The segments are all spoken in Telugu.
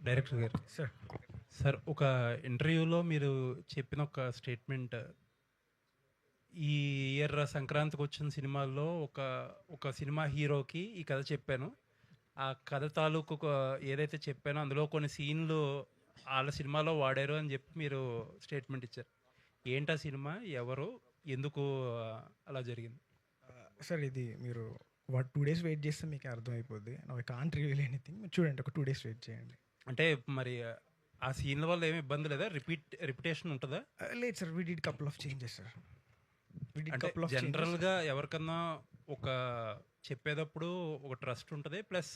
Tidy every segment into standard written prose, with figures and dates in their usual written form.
డైరెక్టర్ గారు సార్ సార్ ఒక ఇంటర్వ్యూలో మీరు చెప్పిన ఒక స్టేట్మెంట్, ఈ ఇయర్ సంక్రాంతికి వచ్చిన సినిమాల్లో ఒక ఒక సినిమా హీరోకి ఈ కథ చెప్పాను, ఆ కథ తాలూకు ఏదైతే చెప్పానో అందులో కొన్ని సీన్లు వాళ్ళ సినిమాలో వాడారు అని చెప్పి మీరు స్టేట్మెంట్ ఇచ్చారు. ఏంటా సినిమా, ఎవరు, ఎందుకు అలా జరిగింది? సార్ ఇది మీరు 2 days వెయిట్ చేస్తే మీకు అర్థమైపోద్ది. I can't reveal anything. మీరు చూడండి, ఒక 2 days వెయిట్ చేయండి. అంటే మరి ఆ సీన్ల వల్ల ఏమి ఇబ్బంది లేదా? రిపిటేషన్ ఉంటుందా? లేదు sir, we did couple of changes sir. అంటే జనరల్గా ఎవరికన్నా ఒక చెప్పేటప్పుడు ఒక ట్రస్ట్ ఉంటుంది, ప్లస్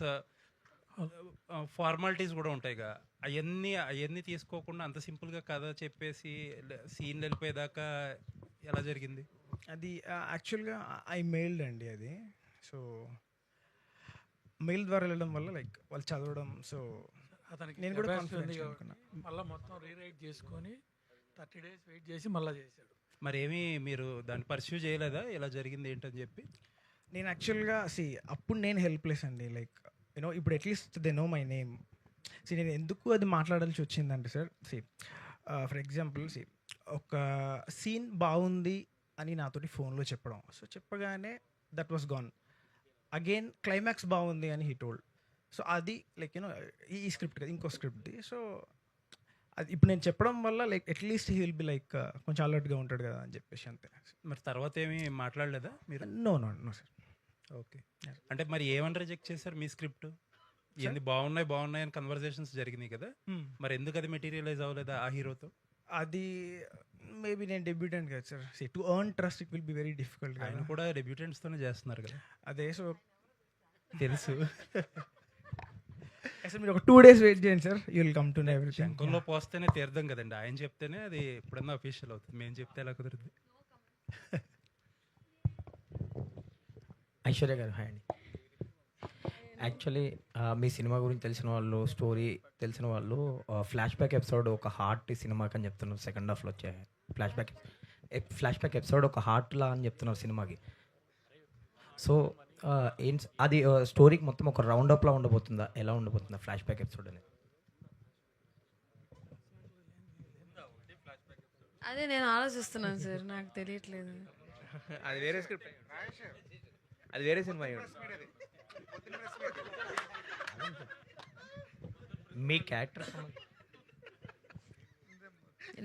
ఫార్మాలిటీస్ కూడా ఉంటాయిగా. అవన్నీ తీసుకోకుండా అంత సింపుల్గా కథ చెప్పేసి సీన్ వెళ్ళిపోయేదాకా ఎలా జరిగింది? అది యాక్చువల్గా ఐ మెయిల్డ్ అండి అది. సో మెయిల్ ద్వారా వెళ్ళడం వల్ల లైక్ వాళ్ళు చదవడం, సో అతనికి నేను కూడా capacity ఉంది కాన్ఫిడెన్స్ కాబట్టి అనుకున్నా. మళ్ళీ మొత్తం రీరైట్ చేసుకొని 30 days వెయిట్ చేసి మళ్ళీ చేశాడు. మరి ఏమి మీరు దాన్ని పర్స్యూ చేయలేదా, ఎలా జరిగింది ఏంటని చెప్పి? నేను యాక్చువల్గా అప్పుడు నేను హెల్ప్లెస్ అండి. లైక్ ఇప్పుడు at least they know my name. నేను ఎందుకు అది మాట్లాడాల్సి వచ్చిందంటే సార్, ఫర్ ఎగ్జాంపుల్ ఒక సీన్ బాగుంది అని నాతోటి ఫోన్లో చెప్పడం. సో చెప్పగానే that was gone. Again climax బాగుంది అని హీ టోల్డ్. సో అది లైక్ ఈ స్క్రిప్ట్ కదా, ఇంకో స్క్రిప్ట్ది. సో అది ఇప్పుడు నేను చెప్పడం వల్ల like at least he will be like కొంచెం అలర్ట్గా ఉంటాడు కదా అని చెప్పేసి అంతే. మరి తర్వాత ఏమి మాట్లాడలేదా మీరు? No no no sir. Okay. అంటే మరి ఏమని రిజెక్ట్ చేశారు మీ స్క్రిప్ట్? ఏంది బాగున్నాయి అని కన్వర్జేషన్స్ జరిగినాయి కదా, మరి ఎందుకు అది మెటీరియలైజ్ అవ్వలేదా ఆ హీరోతో? అది మేబీ నేను డెబ్యూటెంట్ కదా sir. To earn trust it will be very difficult. ఆయన కూడా డెబ్యూటెంట్స్తోనే చేస్తున్నారు కదా. అదే, సో తెలుసు. సార్ మీరు ఒక 2 days వెయిట్ చేయండి sir, you will come to know everything. శంకుల్లో పోస్తేనే తీర్థం కదండి, ఆయన చెప్తేనే అది ఎప్పుడన్నా అఫీషియల్ అవుతుంది, మేము చెప్తే ఎలా కుదురుతుంది? ఐశ్వర్య గారు హాయ్ అండి. యాక్చువల్లీ మీ సినిమా గురించి తెలిసిన వాళ్ళు, స్టోరీ తెలిసిన వాళ్ళు ఫ్లాష్ బ్యాక్ ఎపిసోడ్ ఒక హార్ట్ సినిమాకి అని చెప్తున్నారు. సెకండ్ హాఫ్లో వచ్చే ఫ్లాష్ బ్యాక్ ఎపిసోడ్ ఒక హార్ట్లా అని చెప్తున్నారు సినిమాకి. సో అది స్టోరీకి మొత్తం ఒక రౌండ్ అప్లా ఉండబోతుందా, ఎలా ఉండబోతుందా ఫ్లాష్ బ్యాక్ ఎపిసోడ్ అనేది? అదే నేను ఆలోచిస్తున్నాను సార్, నాకు తెలియట్లేదు. అది వేరే స్క్రిప్ట్, అది వేరే సినిమా. మీ క్యారెక్టర్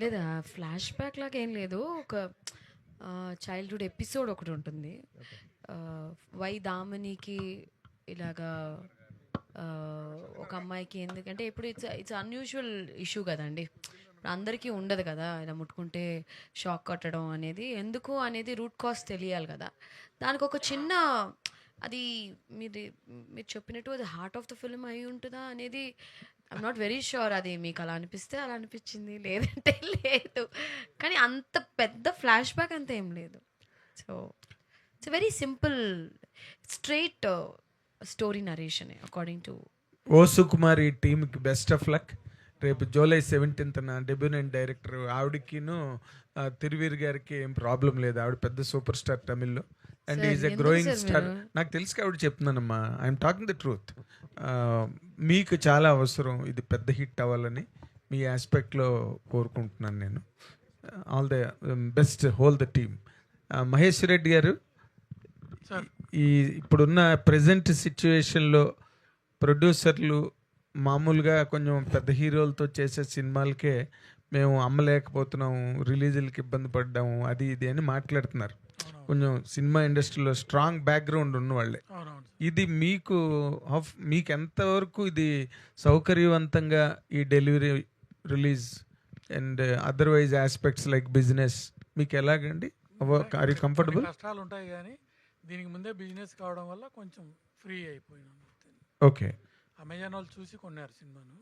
లేదా ఫ్లాష్ బ్యాక్ లాగా ఏం లేదు, ఒక చైల్డ్హుడ్ ఎపిసోడ్ ఒకటి ఉంటుంది. వై దామనికి ఇలాగా ఒక అమ్మాయికి, ఎందుకంటే ఇప్పుడు ఇట్స్ అన్యూజువల్ ఇష్యూ కదండి, ఇప్పుడు అందరికీ ఉండదు కదా ఇలా ముట్టుకుంటే షాక్ కొట్టడం అనేది. ఎందుకు అనేది రూట్ కాజ్ తెలియాలి కదా. దానికి ఒక చిన్న, అది మీరు చెప్పినట్టు అది హార్ట్ ఆఫ్ ద ఫిల్మ్ అయి ఉంటుందా అనేది ఐఎమ్ నాట్ వెరీ షూర్. అది మీకు అలా అనిపిస్తే అలా అనిపించింది, లేదంటే లేదు. కానీ అంత పెద్ద ఫ్లాష్ బ్యాక్ అంత ఏం లేదు. So it's very simple straight story narration according to. O Sukumari టీమ్కి బెస్ట్ ఆఫ్ లక్. రేపు July 17th డెబ్యూటెంట్ డైరెక్టర్ ఆవిడకిను తిరువీర్ గారికి ఏం ప్రాబ్లం లేదు. ఆవిడ పెద్ద సూపర్ స్టార్ తమిళ్లో, and is a growing star. నాకు తెలిసి ఆవిడ చెప్తున్నానమ్మా, ఐఎమ్ టాకింగ్ ద ట్రూత్. మీకు చాలా అవసరం ఇది పెద్ద హిట్ అవ్వాలని మీ ఆస్పెక్ట్లో కోరుకుంటున్నాను నేను. All the best, whole the team. Mahesh Reddy గారు, ఈ ఇప్పుడున్న ప్రజెంట్ సిచ్యువేషన్లో ప్రొడ్యూసర్లు మామూలుగా కొంచెం పెద్ద హీరోలతో చేసే సినిమాలకే మేము అమ్మలేకపోతున్నాము, రిలీజులకి ఇబ్బంది పడ్డాము, అది ఇది అని మాట్లాడుతున్నారు. కొంచెం సినిమా ఇండస్ట్రీలో స్ట్రాంగ్ బ్యాక్గ్రౌండ్ ఉన్నవాళ్ళే. ఇది మీకు ఎంతవరకు ఇది సౌకర్యవంతంగా ఈ delivery, release and otherwise aspects like business మీకు ఎలాగండి? Are you comfortable? కష్టాలు ఉంటాయి కానీ దీనికి ముందే బిజినెస్ కావడం వల్ల కొంచెం ఫ్రీ అయిపోయినాను. ఓకే. అమెజాన్ వాళ్ళు చూసి కొన్నారు సినిమాను.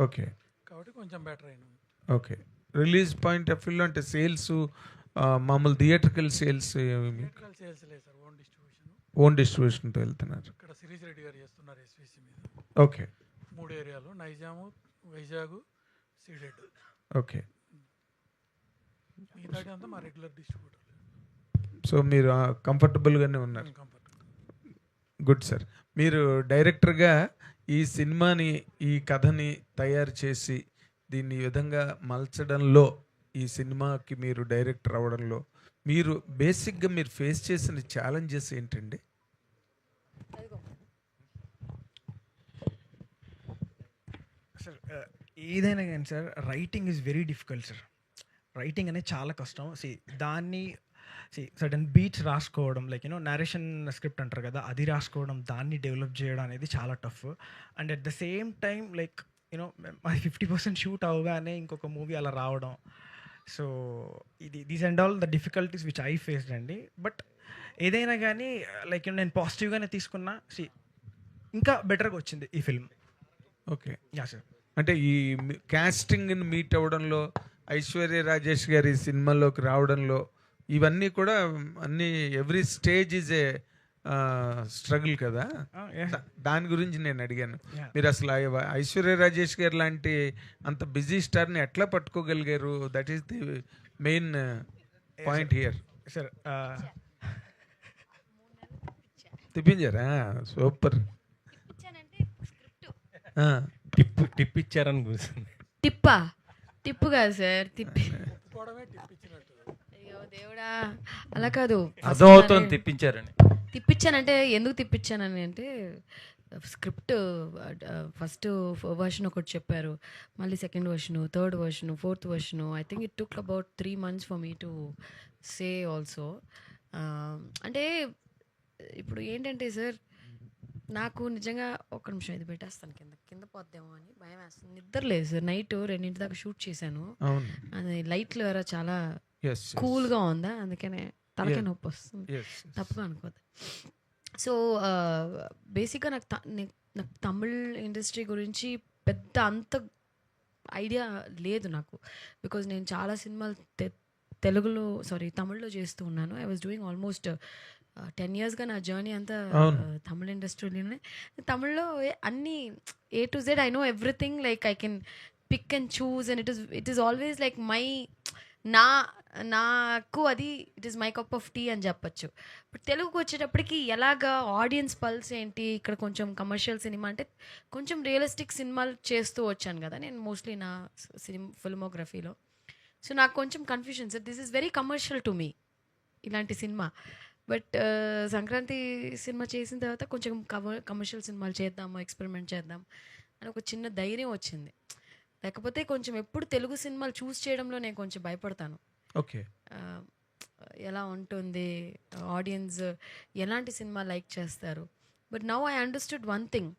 ఓకే. కాబట్టి కొంచెం బెటర్ అయినాం. ఓకే. రిలీజ్ పాయింట్ ఆఫ్ వ్యూలో అంటే సేల్స్, మామూలు థియేట్రికల్ సేల్స్ సేల్స్ లేదు సార్, ఓన్ డిస్ట్రిబ్యూషన్తో వెళ్తున్నారు. ఇక్కడ సిరీస్ రెడ్డి గారు చేస్తున్నారు ఎస్విసి మీద. ఓకే. 3 ఏరియాలు, నైజాము, వైజాగ్, సీడెడ్. ఓకే. మిగతాది అంతా మా రెగ్యులర్ డిస్ట్రిబ్యూటర్. సో మీరు కంఫర్టబుల్గానే ఉన్నారు. Good sir. మీరు డైరెక్టర్గా ఈ సినిమాని, ఈ కథని తయారు చేసి దీన్ని ఈ విధంగా మలచడంలో, ఈ సినిమాకి మీరు డైరెక్టర్ అవ్వడంలో మీరు బేసిక్గా మీరు ఫేస్ చేసిన ఛాలెంజెస్ ఏంటండి? సార్ ఏదైనా కానీ sir, writing is very difficult sir. Writing అనేది చాలా కష్టం. దాన్ని సడన్ బీట్స్ రాసుకోవడం, లైక్ నరేషన్ స్క్రిప్ట్ అంటారు కదా, అది రాసుకోవడం, దాన్ని డెవలప్ చేయడం అనేది చాలా tough. And at the same time like అది 50% షూట్ అవగానే ఇంకొక మూవీ అలా రావడం. So these and all the difficulties which I faced అండి. బట్ ఏదైనా కానీ లైక్ నేను పాజిటివ్గానే తీసుకున్నా. ఇంకా బెటర్గా వచ్చింది ఈ ఫిల్మ్. Okay, yeah sir. అంటే ఈ కాస్టింగ్ని మీట్ అవ్వడంలో, ఐశ్వర్య రాజేష్ గారి సినిమాలోకి రావడంలో, ఇవన్నీ కూడా అన్ని every stage is a struggle కదా. దాని గురించి నేను అడిగాను. మీరు అసలు ఐశ్వర్య రాజేష్ గారు లాంటి అంత బిజీ స్టార్ని ఎట్లా పట్టుకోగలిగారు? That is the main point here. Sir తిప్పించారా? సూపర్. టిప్ ఇచ్చారని కూర్చుంది. టిప్పు కాదు సార్, అయ్యో దేవుడా, అలా కాదు. అర్థమవుతుంది తిప్పించారని. తిప్పించానంటే ఎందుకు తిప్పించానని అంటే, స్క్రిప్ట్ ఫస్ట్ వర్షన్ ఒకటి చెప్పారు, మళ్ళీ second version, third version, fourth version. I think it took about 3 months for me to say also. అంటే ఇప్పుడు ఏంటంటే సార్, నాకు నిజంగా ఒక్క నిమిషం ఇది పెట్టేస్తాను, కింద పోద్దేమో అని భయం వేస్తుంది. నిద్ర లేదు సార్, నైట్ 2 దాకా షూట్ చేశాను. అది లైట్లు వేరే చాలా కూల్గా ఉందా, అందుకనే తలకే నొప్పి వస్తుంది, తప్పుగా అనుకోద్దు. సో బేసిక్గా నాకు తమిళ్ ఇండస్ట్రీ గురించి పెద్ద అంత ఐడియా లేదు నాకు. బికాజ్ నేను చాలా సినిమాలు తమిళ్లో చేస్తూ ఉన్నాను. ఐ వాజ్ డూయింగ్ ఆల్మోస్ట్ 10 yearsగా నా జర్నీ అంతా తమిళ ఇండస్ట్రీలోనే. తమిళ్లో అన్నీ A to Z I know everything, like I can pick and choose, and it is always like నాకు అది it is my cup of tea అని చెప్పచ్చు. బట్ తెలుగుకి వచ్చేటప్పటికి ఎలాగా ఆడియన్స్ పల్స్ ఏంటి, ఇక్కడ కొంచెం కమర్షియల్ సినిమా అంటే కొంచెం రియలిస్టిక్ సినిమాలు చేస్తూ వచ్చాను కదా నేను మోస్ట్లీ నా ఫిల్మోగ్రఫీలో. సో నాకు కొంచెం confusion sir, this is very commercial to me ఇలాంటి సినిమా. బట్ సంక్రాంతి సినిమా చేసిన తర్వాత కొంచెం కమర్షియల్ సినిమాలు చేద్దాము, ఎక్స్పెరిమెంట్ చేద్దాం అని ఒక చిన్న ధైర్యం వచ్చింది. లేకపోతే కొంచెం ఎప్పుడు తెలుగు సినిమాలు చూస్ చేయడంలో నేను కొంచెం భయపడతాను. ఓకే, ఎలా ఉంటుంది, ఆడియన్స్ ఎలాంటి సినిమా లైక్ చేస్తారు. But now I understood one thing,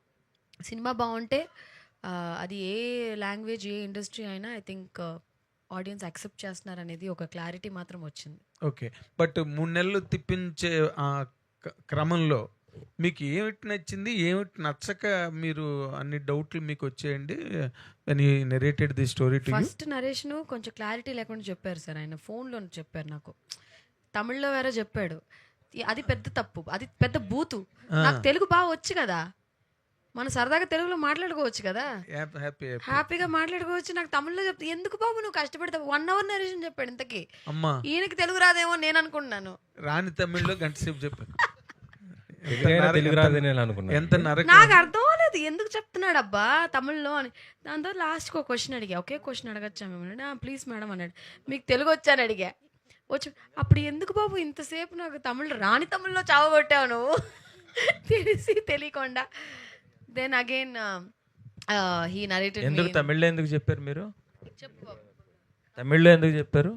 cinema బాగుంటే అది ఏ లాంగ్వేజ్, ఏ ఇండస్ట్రీ అయినా ఐ థింక్ ఆడియన్స్ యాక్సెప్ట్ చేస్తున్నారు అనేది ఒక క్లారిటీ మాత్రం వచ్చింది. ఓకే, బట్ 3 నెలలు తిప్పించే ఆ క్రమంలో మీకు ఏమిటి నచ్చింది, ఏమిటి నచ్చక మీరు అన్ని డౌట్లు మీకు వచ్చేయండి? Narrated the story to you. First narration కొంచెం క్లారిటీ లేకుండా చెప్పారు సార్, ఆయన ఫోన్లో చెప్పారు నాకు, తమిళ్లో వేరే చెప్పాడు. అది పెద్ద తప్పు, అది పెద్ద బూతు. నాకు తెలుగు బాగా వచ్చు కదా, మన సరదాగా తెలుగులో మాట్లాడుకోవచ్చు కదా, హ్యాపీగా మాట్లాడుకోవచ్చు. నాకు తమిళ్లో చెప్తే ఎందుకు బాబు నువ్వు కష్టపడతావు, 1 hour నరేషన్ చెప్పాడు. ఇంతకీ ఈయనకి తెలుగు రాదేమో నేను అనుకున్నాను. రాని తమిళ్లో గంట సేపు చెప్పాను. నాకు అర్థం అవ్వలేదు ఎందుకు చెప్తున్నాడు అబ్బా తమిళ్లో అని. దాంతో లాస్ట్కి ఒక క్వశ్చన్ అడిగా, ఒకే క్వశ్చన్ అడగచ్చా మేము, ప్లీజ్ మేడం అన్నాడు. మీకు తెలుగు వచ్చాను అడిగా, వచ్చి అప్పుడు ఎందుకు బాబు ఇంతసేపు నాకు రాని తమిళ్లో చావగొట్టావు నువ్వు తెలియకుండా. Then again he narrated. ఎందుకు తమిళ్లో ఎందుకు చెప్పారు మీరు? తమిళ్లో ఎందుకు చెప్పారు?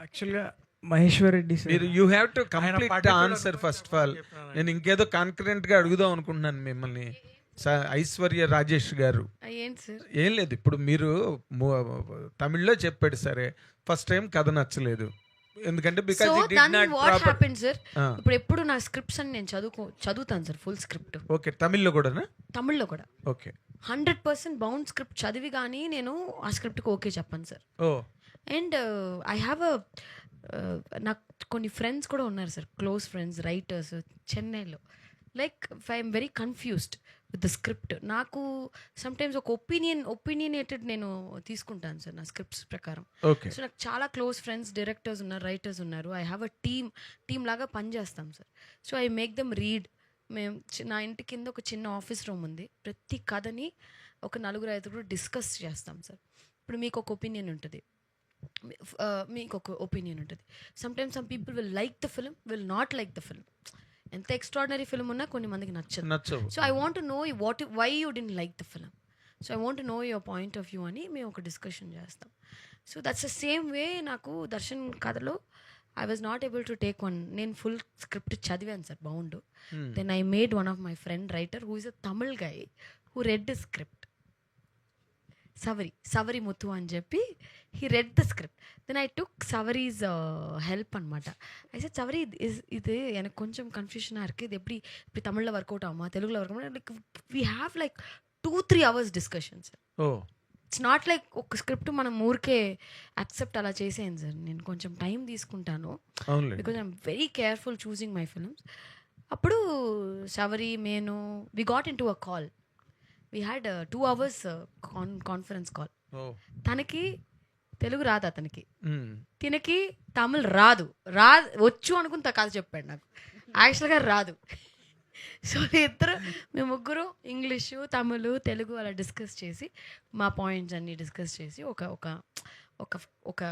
యాక్చువల్గా మహేశ్వర్ రెడ్డి మీరు you have to complete answer first of all. నేను ఇంకేదో కాన్ఫిడెంట్ గా అడుగుదాం అనుకుంటున్నాను మిమ్మల్ని. ఐశ్వర్య రాజేష్ గారు, ఏం లేదు, ఇప్పుడు మీరు తమిళ్లో చెప్పాడు సరే, ఫస్ట్ టైం కథ నచ్చలేదు ఎందుకంటే ఇప్పుడు ఎప్పుడు నా స్క్రిప్ట్స్ అని నేను చదువుతాను సార్, ఫుల్ స్క్రిప్ట్. ఓకే, తమిళ్లో కూడా? తమిళ్లో కూడా ఓకే, 100% బౌండ్ స్క్రిప్ట్ చదివి కానీ నేను ఆ స్క్రిప్ట్కి ఓకే చెప్పాను సార్. అండ్ ఐ హ్యావ్ నాకు కొన్ని ఫ్రెండ్స్ కూడా ఉన్నారు సార్, క్లోజ్ ఫ్రెండ్స్ రైటర్స్ చెన్నైలో. Like I'm very confused with the script. నాకు సమ్టైమ్స్ ఒక ఒపీనియనేటెడ్ నేను తీసుకుంటాను సార్ నా స్క్రిప్ట్స్ ప్రకారం. సో నాకు చాలా క్లోజ్ ఫ్రెండ్స్ డైరెక్టర్స్ ఉన్నారు, రైటర్స్ ఉన్నారు. ఐ హ్యావ్ అ టీమ్ లాగా పనిచేస్తాం sir. So I make them read మేము నా ఇంటి కింద ఒక చిన్న ఆఫీస్ రూమ్ ఉంది. ప్రతి కథని ఒక 4-5 డిస్కస్ చేస్తాం సార్. ఇప్పుడు మీకు ఒక ఒపీనియన్ ఉంటుంది, మీకు ఒక ఒపీనియన్ ఉంటుంది. Sometimes some people will like the film, will not like the film. ఎంత ఎక్స్ట్రాడినరీ ఫిల్మ్ ఉన్నా కొన్ని మందికి నచ్చదు. So I want to know why you didn't like the film. So I want to know your point of view అని మేము ఒక డిస్కషన్ చేస్తాం. So that's the same way నాకు దర్శన్ కథలో I was not able to take one. నేను ఫుల్ స్క్రిప్ట్ చదివాను సార్, బాగుండు. Then I made one of my friend writer who is a Tamil guy who read the script. Savari Muthu అని చెప్పి he read the script. Then I took Savari's help అనమాట. అయితే సవరి ఇది எனக்கு కొంచెం కన్ఫ్యూషனாக இருக்குது, இது எப்படி தமிழில் ஒர்க் அவுட் ஆகுமா தெலுங்குல ஒர்க் ஆகுமா. Like we have like 2-3 hours discussion sir. It's not like ఒక స్క్రిప్ట్ మనం ఊరికే యాక్సెప్ట్ అలా చేసేయండి సార్. నేను కొంచెం టైం తీసుకుంటాను because I'm very careful choosing my films. అప్పుడు సవరి మేను we got in to a call. We had 2 hours conference call. తనకి తెలుగు రాదు, అతనికి తినకి తమిళ్ రాదు. వచ్చు అనుకుని కథ చెప్పాడు నాకు, యాక్చువల్గా రాదు. సో మేము ముగ్గురు ఇంగ్లీషు, తమిళ్, తెలుగు అలా డిస్కస్ చేసి మా పాయింట్స్ అన్నీ డిస్కస్ చేసి ఒక ఒక ఒక ఒక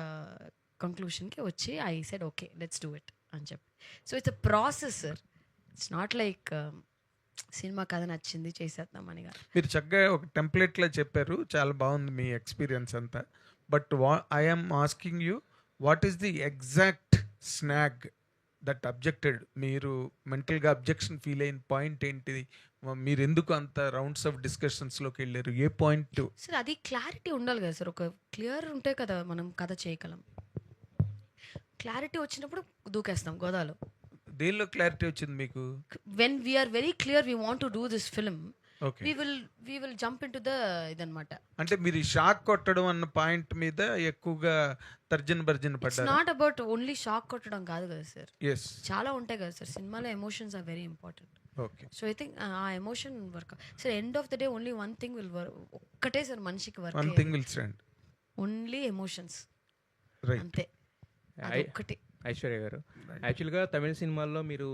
కంక్లూషన్కి వచ్చి I said okay let's do it అని చెప్పి. So it's a process sir. It's not like cinema కథ నచ్చింది చేసేద్దామని కాదు. మీరు చక్కగా ఒక టెంప్లెట్లో చెప్పారు, చాలా బాగుంది మీ ఎక్స్పీరియన్స్ అంతా. But I'm asking you, what is the exact snag that objected? మీరు మెంటల్గా అబ్జెక్షన్ ఫీల్ అయిన పాయింట్ ఏంటిది? మీరు ఎందుకు అంత రౌండ్స్ ఆఫ్ డిస్కషన్స్లోకి వెళ్ళారు? ఏ పాయింట్? సార్ అది క్లారిటీ ఉండాలి కదా సార్. ఒక క్లియర్ ఉంటే కదా మనం కథ చేయగలం. క్లారిటీ వచ్చినప్పుడు దూకేస్తాం గోదాలో. దేనిలో క్లారిటీ వచ్చింది మీకు? When we are very clear we want to do this film, Okay. we will jump into the ఇదన్నమాట. అంటే మీరు షాక్ కొట్టడం అన్న పాయింట్ మీద ఎక్కువగా తర్జన భర్జన ఇట్స్ పడ్డారు. నాట్ అబౌట్ ఓన్లీ షాక్ కొట్టడం కాదు కదా సార్. yes చాలా ఉంటాయి కదా సార్ సినిమాలో. Emotions are very important. Okay. So I think ఆ emotion work sir. End of the day only one thing will work. ఒక్కటే సార్ మనిషికి work, one thing will stand, only emotions. Right. అంతే, అది ఒక్కటి. ఐశ్వర్య గారు, యాక్చువల్గా తమిళ సినిమాల్లో మీరు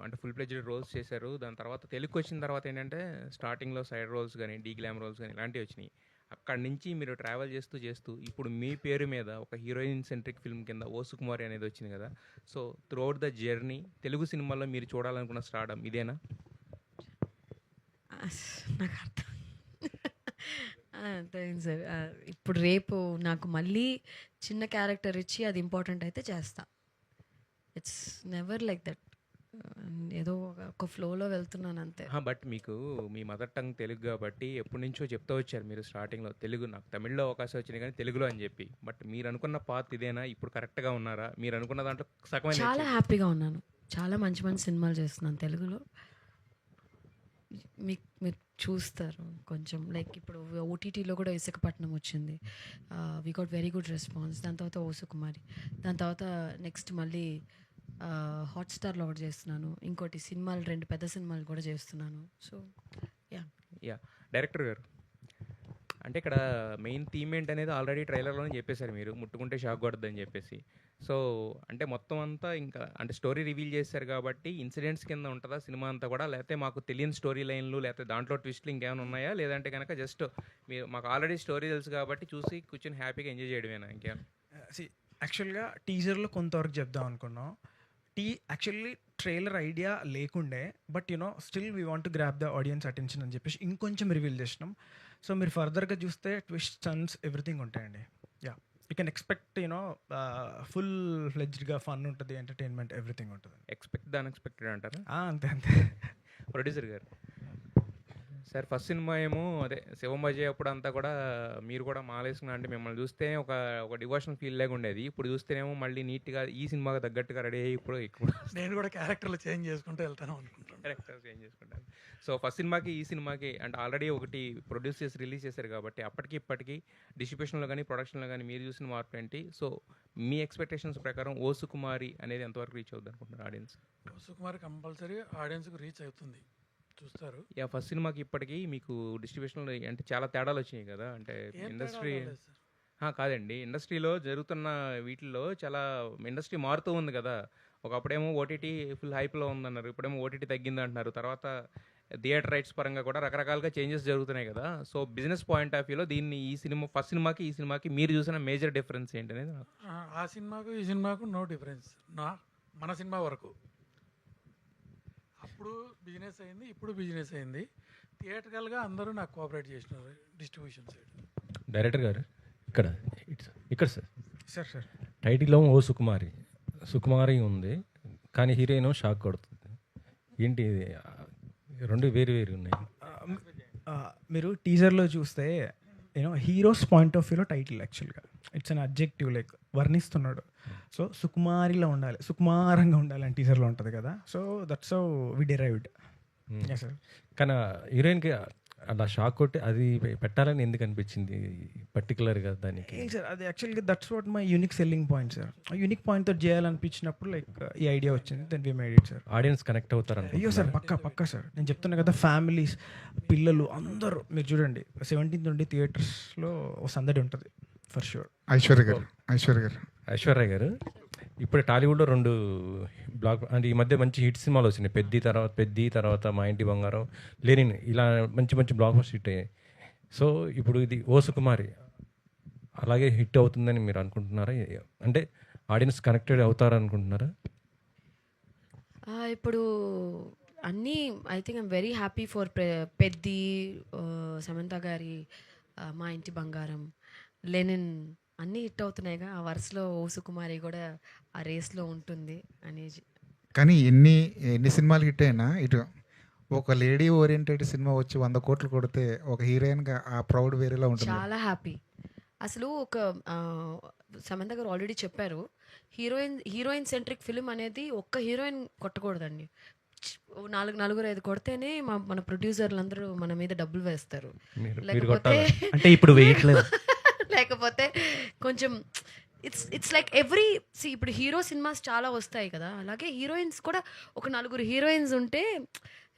అంటే ఫుల్ ప్లెజ్డ్ రోల్స్ చేశారు. దాని తర్వాత తెలుగుకి వచ్చిన తర్వాత ఏంటంటే స్టార్టింగ్లో సైడ్ రోల్స్ కానీ, డీ గ్లామ్ రోల్స్ కానీ ఇలాంటివి వచ్చినాయి. అక్కడి నుంచి మీరు ట్రావెల్ చేస్తూ ఇప్పుడు మీ పేరు మీద ఒక హీరోయిన్ సెంట్రిక్ ఫిల్మ్ కింద ఓ సుకుమారి అనేది వచ్చింది కదా. So throughout the journey Telugu సినిమాల్లో మీరు చూడాలనుకున్న స్టార్డమ్ ఇదేనా? నాకు అర్థం తెలియదు సార్. ఇప్పుడు రేపు నాకు మళ్ళీ చిన్న క్యారెక్టర్ ఇచ్చి అది ఇంపార్టెంట్ అయితే చేస్తా. It's never like that. ఏదో ఒక ఫ్లోలో వెళ్తున్నాను అంతే. బట్ మీకు మీ మదర్ టంగ్ తెలుగు కాబట్టి ఎప్పటి నుంచో చెప్తూ వచ్చారు మీరు స్టార్టింగ్లో, తెలుగు నాకు తమిళ్లో అవకాశం వచ్చినాయి కానీ తెలుగులో అని చెప్పి. బట్ మీరు అనుకున్న పాత్ ఇదేనా? ఇప్పుడు కరెక్ట్గా ఉన్నారా? మీరు అనుకున్న దాంట్లో సగమైన? చాలా హ్యాపీగా ఉన్నాను. చాలా మంచి మంచి సినిమాలు చేస్తున్నాను తెలుగులో. మీరు చూస్తారు కొంచెం. లైక్ ఇప్పుడు ఓటీటీలో కూడా విశాఖపట్నం వచ్చింది. We got very good response. దాని తర్వాత ఓ సుకుమారి, దాని తర్వాత నెక్స్ట్ మళ్ళీ హాట్స్టార్లో ఒకటి చేస్తున్నాను. ఇంకోటి సినిమాలు 2 పెద్ద సినిమాలు కూడా చేస్తున్నాను. సో యా డైరెక్టర్ గారు, అంటే ఇక్కడ మెయిన్ థీమ్ ఏంటనేది ఆల్రెడీ ట్రైలర్లోనే చెప్పేశారు మీరు, ముట్టుకుంటే షాక్ కొడుతుందని చెప్పేసి. సో అంటే మొత్తం అంతా ఇంకా అంటే స్టోరీ రివీల్ చేశారు కాబట్టి ఇన్సిడెంట్స్ కింద ఉంటుందా సినిమా అంతా కూడా, లేకపోతే మాకు తెలియని స్టోరీ లైన్లు లేకపోతే దాంట్లో ట్విస్ట్లు ఇంకేమైనా ఉన్నాయా, లేదంటే కనుక జస్ట్ మీరు మాకు ఆల్రెడీ స్టోరీ తెలుసు కాబట్టి చూసి కూర్చొని హ్యాపీగా ఎంజాయ్ చేయడమేనా ఇంకేమైనా? యాక్చువల్గా టీజర్లో కొంతవరకు చెప్దాం అనుకున్నాం. యాక్చువల్లీ ట్రైలర్ ఐడియా లేకుండే, but you know still we want to grab the audience attention అని చెప్పేసి ఇంకొంచెం రివీల్ చేసినాం. సో మీరు ఫర్దర్గా చూస్తే ట్విస్ట్ టర్న్స్ ఎవ్రీథింగ్ ఉంటాయండి. Yeah, you can expect you know full ఫ్లెడ్జ్డ్గా ఫన్ ఉంటుంది, ఎంటర్టైన్మెంట్ ఎవ్రీథింగ్ ఉంటుంది. ఎక్స్పెక్ట్ ద అన్ఎక్స్పెక్టెడ్ అంటారా? అంతే అంతే. ప్రొడ్యూసర్ గారు సార్, ఫస్ట్ సినిమా ఏమో అదే శివం అజయ్ అప్పుడు అంతా కూడా మీరు కూడా మాలేసుకున్నా అంటే మిమ్మల్ని చూస్తే ఒక డివోషనల్ ఫీల్ లాగా ఉండేది. ఇప్పుడు చూస్తేనేమో మళ్ళీ నీట్గా ఈ సినిమాకి తగ్గట్టుగా రెడీ అయ్యి ఇప్పుడు నేను కూడా క్యారెక్టర్లు చేంజ్ చేసుకుంటూ వెళ్తాను అనుకుంటాను. క్యారెక్టర్ చేంజ్ చేసుకుంటాను. సో ఫస్ట్ సినిమాకి ఈ సినిమాకి అంటే ఆల్రెడీ ఒకటి ప్రొడ్యూస్ చేసి రిలీజ్ చేశారు కాబట్టి అప్పటికి ఇప్పటికీ డిస్ట్రిబ్యూషన్లో కానీ ప్రొడక్షన్లో కానీ మీరు చూసిన మార్పు ఏంటి? సో మీ ఎక్స్పెక్టేషన్స్ ప్రకారం ఓ సుకుమారి అనేది ఎంతవరకు రీచ్ అవుతుంది అనుకుంటున్నారు ఆడియన్స్? ఓ సుకుమారి కంపల్సరీ ఆడియన్స్కి రీచ్ అవుతుంది, చూస్తారు. యా, ఫస్ట్ సినిమాకి ఇప్పటికీ మీకు డిస్ట్రిబ్యూషన్లో అంటే చాలా తేడాలు వచ్చినాయి కదా. అంటే ఇండస్ట్రీ కాదండి, ఇండస్ట్రీలో జరుగుతున్న వీటిల్లో చాలా ఇండస్ట్రీ మారుతూ ఉంది కదా. ఒకప్పుడేమో ఓటీటీ ఫుల్ హైప్లో ఉందన్నారు, ఇప్పుడేమో ఓటీటీ తగ్గింది అంటున్నారు, తర్వాత థియేటర్ రైట్స్ పరంగా కూడా రకరకాలుగా చేంజెస్ జరుగుతున్నాయి కదా. సో బిజినెస్ పాయింట్ ఆఫ్ వ్యూలో దీన్ని ఈ సినిమా ఫస్ట్ సినిమాకి ఈ సినిమాకి మీరు చూసిన మేజర్ డిఫరెన్స్ ఏంటి అనేది ఆ సినిమాకు ఈ సినిమాకు నో డిఫరెన్స్. మన సినిమా వరకు అప్పుడు బిజినెస్ అయింది, ఇప్పుడు బిజినెస్ అయింది. థియేటర్కల్గా అందరూ నాకు కోఆపరేట్ చేసినారు డిస్ట్రిబ్యూషన్ సైడ్. డైరెక్టర్ గారు ఇక్కడ ఇక్కడ సార్ సార్ సార్ టైటిల్లో ఓ సుకుమారి ఉంది, కానీ హీరోయిన్ షాక్ కొడుతుంది. ఏంటి ఇది? రెండు వేరు వేరు ఉన్నాయి. మీరు టీజర్లో చూస్తే హీరోస్ పాయింట్ ఆఫ్ వ్యూలో టైటిల్ యాక్చువల్గా ఇట్స్ అన్ అబ్జెక్టివ్, లైక్ వర్ణిస్తున్నాడు. సో సుకుమారిలో ఉండాలి, సుకుమారంగా ఉండాలి అని టీజర్లో ఉంటుంది కదా. So that's how we derived. Sir కానీ హీరోయిన్కి అలా షాక్ కొట్టి అది పెట్టాలని ఎందుకు అనిపించింది పర్టికులర్గా దానికి? సార్ అది యాక్చువల్గా that's what my unique selling point sir. Unique పాయింట్తో చేయాలనిపించినప్పుడు లైక్ ఈ ఐడియా వచ్చింది, then we made it sir. Audience connect అవుతారు. అయ్యో సార్ పక్కా సార్. నేను చెప్తున్నా కదా, ఫ్యామిలీస్, పిల్లలు అందరూ మీరు చూడండి 17th నుండి థియేటర్స్లో ఒక సందడి ఉంటుంది ఫర్ షూర్. ఐశ్వర్య గారు ఇప్పుడు టాలీవుడ్లో 2 బ్లాక్ అంటే ఈ మధ్య మంచి హిట్ సినిమాలు వచ్చినాయి. పెద్ది తర్వాత మా ఇంటి బంగారం, లెనిన్, ఇలా మంచి మంచి బ్లాక్ బస్టర్ హిట్ అయ్యాయి. సో ఇప్పుడు ఇది ఓ సుకుమారి అలాగే హిట్ అవుతుందని మీరు అనుకుంటున్నారా? అంటే ఆడియన్స్ కనెక్టెడ్ అవుతారు అనుకుంటున్నారా? ఇప్పుడు అన్నీ I think I'm very happy for Peddi, Samantha గారి మా ఇంటి బంగారం, లెనిన్ అన్నీ హిట్ అవుతున్నాయిగా. ఆ వరుసలో ఓ సుకుమారి కూడా ఆ రేస్లో ఉంటుంది అనేది. కానీ ఎన్ని సినిమాలు హిట్ అయినా ఇటు ఒక లేడీ ఓరియంటెడ్ సినిమా వచ్చి 100 కోట్లు కొడితే ఒక హీరోయిన్గా ఆ ప్రౌడ్ వేరేలా ఉంటుంది. చాలా హ్యాపీ. అసలు ఒక సమంత గారు ఆల్రెడీ చెప్పారు, హీరోయిన్ సెంట్రిక్ ఫిలిం అనేది ఒక్క హీరోయిన్ కొట్టకూడదండి. 4-5 కొడితేనే మన ప్రొడ్యూసర్లు అందరూ మన మీద డబ్బులు వేస్తారు. లేకపోతే అంటే ఇప్పుడు వేయట్లేదు. లేకపోతే కొంచెం ఇట్స్ లైక్ ఇప్పుడు హీరో సినిమాస్ చాలా వస్తాయి కదా, అలాగే హీరోయిన్స్ కూడా ఒక 4 హీరోయిన్స్ ఉంటే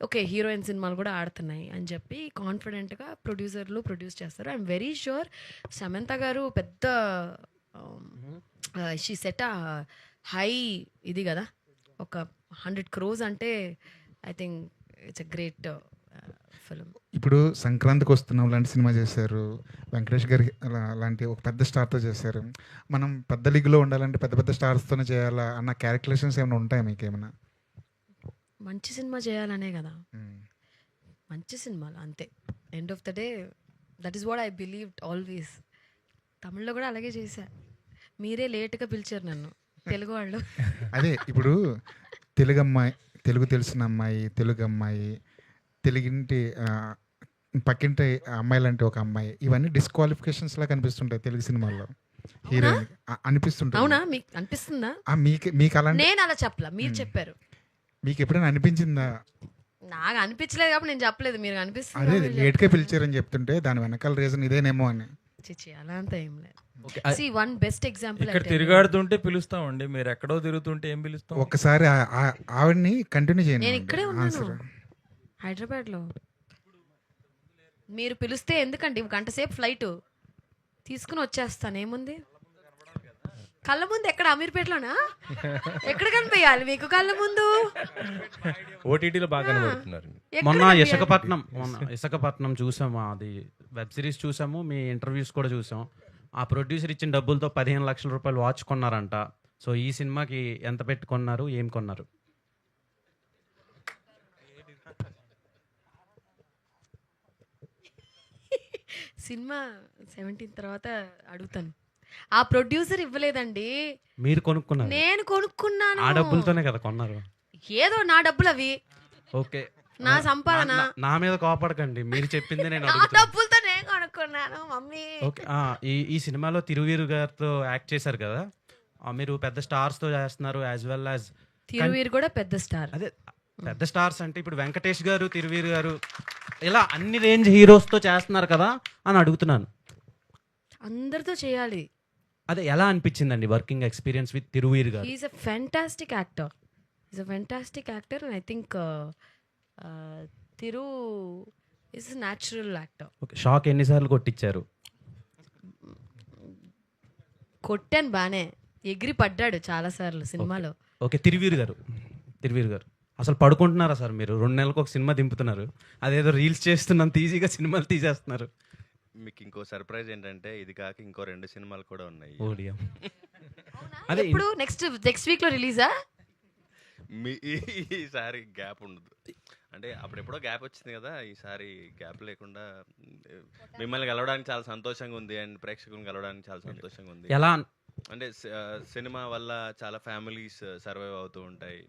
ఓకే హీరోయిన్ సినిమాలు కూడా ఆడుతున్నాయి అని చెప్పి కాన్ఫిడెంట్గా ప్రొడ్యూసర్లు ప్రొడ్యూస్ చేస్తారు. ఐఎమ్ వెరీ షూర్ సమంత గారు పెద్ద షీ సెట్ హై ఇది కదా, ఒక 100 crores అంటే I think it's a great film. ఇప్పుడు సంక్రాంతికి వస్తున్నాం లాంటి సినిమా చేశారు, వెంకటేష్ గారి లాంటి ఒక పెద్ద స్టార్తో చేశారు. మనం పెద్ద లీగ్లో ఉండాలంటే పెద్ద పెద్ద స్టార్స్తోనే చేయాలా అన్న క్యాలిక్యులేషన్స్ ఏమైనా ఉంటాయా మీకు ఏమైనా? మంచి సినిమా చేయాలనే కదా, మంచి సినిమాలు అంతే. End of the day that is what I believed always. తమిళ్లో కూడా అలాగే చేశా, మీరే లేట్గా పిలిచారు నన్ను తెలుగు వాళ్ళు. అదే ఇప్పుడు తెలుగు అమ్మాయి, తెలుగు తెలిసిన అమ్మాయి, తెలుగు అమ్మాయి, తెలుగింటి పక్కింటి అమ్మాయి లాంటి ఒక అమ్మాయి, ఇవన్నీ డిస్క్వాలిఫికేషన్స్ లా కనిపిస్తుంటాయి తెలుగు సినిమాల్లో హీరోయిన్ అనిపిస్తుంటాయి. అవునా, మీకు అనిపిస్తుందా? మీకు అలాంటి నేను అలా చెప్పలా, మీరు చెప్పారు. మీకు ఎప్పుడైనా అనిపించిందా? నాకు అనిపించలేదు కాబట్టి నేను చెప్పలేదు, మీరు అదే అనిపిస్తుంది. లేట్గా పిలిచారని చెప్తుంటే దాని వెనకాల రీజన్ ఇదేనేమో అని. చిచి అలా అంతా ఏం లేదు. వన్ బెస్ట్ ఎగ్జాంపుల్ ఇక్కడ తిరిగాడుతుంటే పిలుస్తామండి, మీరు ఎక్కడో తిరుగుతుంటే ఏం పిలుస్తాం? ఒక్కసారి ఆవిడ్ని కంటిన్యూ నేను చేయండి. ఇక్కడే ఉన్నాను హైదరాబాద్లో. మీరు పిలిస్తే ఎందుకండి, గంట సేపు ఫ్లైట్ తీసుకుని వచ్చేస్తాను, ఏముంది. కళ్ళ ముందు ఎక్కడ, అమీర్పేటలోనా? ఎక్కడ కనిపించాలి మీకు కళ్ళ ముందు? ఓటీటీలో బాగా కనబడుతున్నారు. మొన్న ఇసకపట్నం చూసాము, అది వెబ్ సిరీస్ చూసాము, మీ ఇంటర్వ్యూస్ కూడా చూసాం. ఆ ప్రొడ్యూసర్ ఇచ్చిన డబ్బులతో 15 లక్షల రూపాయలు వాచ్ కొన్నారంట. సో ఈ సినిమాకి ఎంత పెట్టి కొన్నారు, ఏం కొన్నారు? సినిమా 17 తర్వాత అడుగుతాను. ఆ ప్రొడ్యూసర్ ఇవ్వలేదండి, మీరు కొనుక్కున్నారు. నేను కొనుక్కున్నాను. ఆ డబ్బులతోనే కదా కొన్నారు. ఏదో నా డబ్బులు అవి, ఓకే, నా సంపాదన. నా మీద కోపడకండి, మీరు చెప్పింది నేను నా అడుగుతున్నా. డబ్బులతో నేను కొనుక్కున్నాను మమ్మీ. ఓకే, ఈ సినిమాలో తిరువీరు గారితో యాక్ట్ చేశారు కదా, మీరు పెద్ద స్టార్స్తో చేస్తున్నారు యాజ్ వెల్ యాజ్. తిరువీరు కూడా పెద్ద స్టార్. అదే పెద్ద స్టార్స్ అంటే ఇప్పుడు వెంకటేష్ గారు, తిరువీరు గారు, ఇలా అన్ని రేంజ్ హీరోస్తో చేస్తున్నారు కదా అని అడుగుతున్నాను. అందరితో చేయాలి. అదే ఎలా అనిపించిందండి working experience with Thiruveer garu? He is a fantastic actor, and I think Thiru is natural actor. Okay, shock ఎన్నిసార్లు కొట్టించారు? కొట్టాను బానే, ఎగిరి పడ్డాడు చాలాసార్లు సినిమాలో. ఓకే, తిరువీరు గారు అసలు పడుకుంటున్నారా సార్? మీరు 2 నెలలకు ఒక సినిమా దింపుతున్నారు, అదేదో రీల్స్ చేస్తున్నంత ఈజీగా సినిమాలు తీసేస్తున్నారు. మీకు ఇంకో సర్ప్రైజ్ ఏంటంటే ఇది కాక ఇంకో 2 సినిమాలు కూడా ఉన్నాయి. ఓడియా, అదే ఇప్పుడు నెక్స్ట్ వీక్ లో రిలీజా? ఈసారి గ్యాప్ ఉండదు. అంటే అప్పుడెప్పుడో గ్యాప్ వచ్చింది కదా, ఈసారి గ్యాప్ లేకుండా మిమ్మల్ని కలవడానికి చాలా సంతోషంగా ఉంది అండ్ ప్రేక్షకులను కలవడానికి చాలా సంతోషంగా ఉంది. ఎలా అంటే సినిమా వల్ల చాలా ఫ్యామిలీస్ సర్వైవ్ అవుతూ ఉంటాయి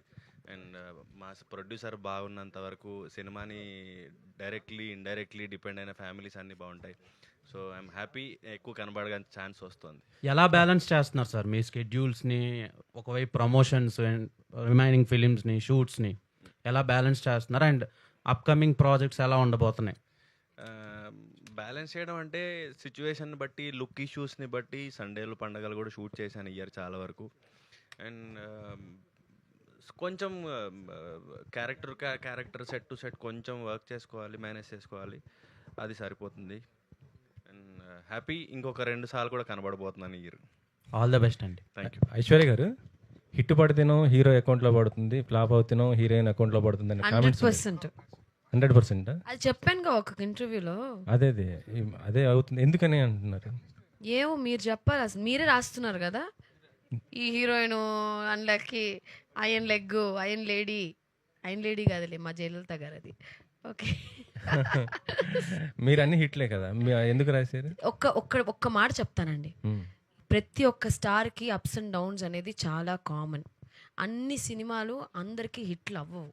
అండ్ మా ప్రొడ్యూసర్ బాగున్నంత వరకు సినిమాని డైరెక్ట్లీ ఇండైరెక్ట్లీ డిపెండ్ అయిన ఫ్యామిలీస్ అన్నీ బాగుంటాయి. సో ఐఎమ్ హ్యాపీ, ఎక్కువ కనబడడానికి ఛాన్స్ వస్తుంది. ఎలా బ్యాలెన్స్ చేస్తున్నారు సార్ మీ స్కెడ్యూల్స్ని? ఒకవైపు ప్రమోషన్స్ అండ్ రిమైనింగ్ ఫిలిమ్స్ని, షూట్స్ని ఎలా బ్యాలెన్స్ చేస్తున్నారు? అండ్ అప్కమింగ్ ప్రాజెక్ట్స్ ఎలా ఉండబోతున్నాయి? బ్యాలెన్స్ చేయడం అంటే సిచ్యువేషన్ బట్టి, లుక్ ఇష్యూస్ని బట్టి సండేలు పండగలు కూడా షూట్ చేశాను ఇయర్ చాలా వరకు. అండ్ కొంచెం క్యారెక్టర్ సెట్ టు సెట్ కొంచెం వర్క్ చేసుకోవాలి, మేనేజ్ చేసుకోవాలి, అది సరిపోతుంది. అండ్ హ్యాపీ, ఇంకొక 2 సార్లు కూడా కనబడబోతున్నాను ఈ ఇయర్. ఆల్ ద బెస్ట్ అండి. Thank you. ఐశ్వర్య గారు, హిట్ పడితేనో హీరో అకౌంట్లో పడుతుంది, ఫ్లాప్ అవుతేనో హీరోయిన్ అకౌంట్లో పడుతుంది అని కామెంట్స్ 100%. అది చెప్పానుగా ఒక ఇంటర్వ్యూలో. అదే అవుతుంది, ఎందుకని అంటున్నారు? ఏమో మీరు చెప్పాలి, అసలు మీరే రాస్తున్నారు కదా, ఈ హీరోయిన్ అందులోకి అయన్ లెగ్, అయన్ లేడీ కాదులే మా జయలలిత గారు, అది ఓకే. మీరు అన్ని హిట్లే కదా, ఎందుకు రాశారు? ఒక్క మాట చెప్తానండి, ప్రతి ఒక్క స్టార్కి అప్స్ అండ్ డౌన్స్ అనేది చాలా కామన్. అన్ని సినిమాలు అందరికీ హిట్లు అవ్వవు,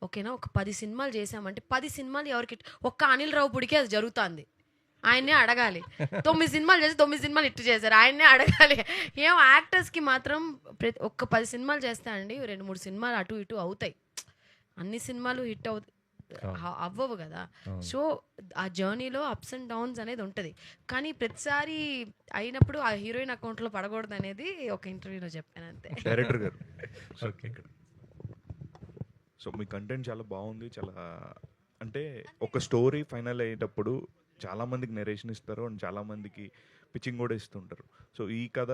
ఓకేనా? ఒక 10 సినిమాలు చేసామంటే 10 సినిమాలు ఎవరికి ఒక్క అనిల్ రావుపూడికి అది జరుగుతుంది, ఆయన్నే అడగాలి. 9 సినిమాలు చేసి 9 సినిమాలు హిట్ చేశారు, ఆయన్నే అడగాలి. ఏం యాక్టర్స్కి మాత్రం ఒక్క 10 సినిమాలు చేస్తానండి, 2-3 సినిమాలు అటు ఇటు అవుతాయి, అన్ని సినిమాలు హిట్ అవ్వవు కదా. సో ఆ జర్నీలో అప్స్ అండ్ డౌన్స్ అనేది ఉంటుంది, కానీ ప్రతిసారి అయినప్పుడు ఆ హీరోయిన్ అకౌంట్లో పడకూడదు అనేది ఒక ఇంటర్వ్యూలో చెప్పాను అంతే. డైరెక్టర్ గారు, సో మీ కంటెంట్ చాలా బాగుంది. చాలా అంటే ఒక స్టోరీ ఫైనల్ అయ్యేటప్పుడు చాలామందికి నెరేషన్ ఇస్తారు అండ్ చాలామందికి పిచ్చింగ్ కూడా ఇస్తుంటారు. సో ఈ కథ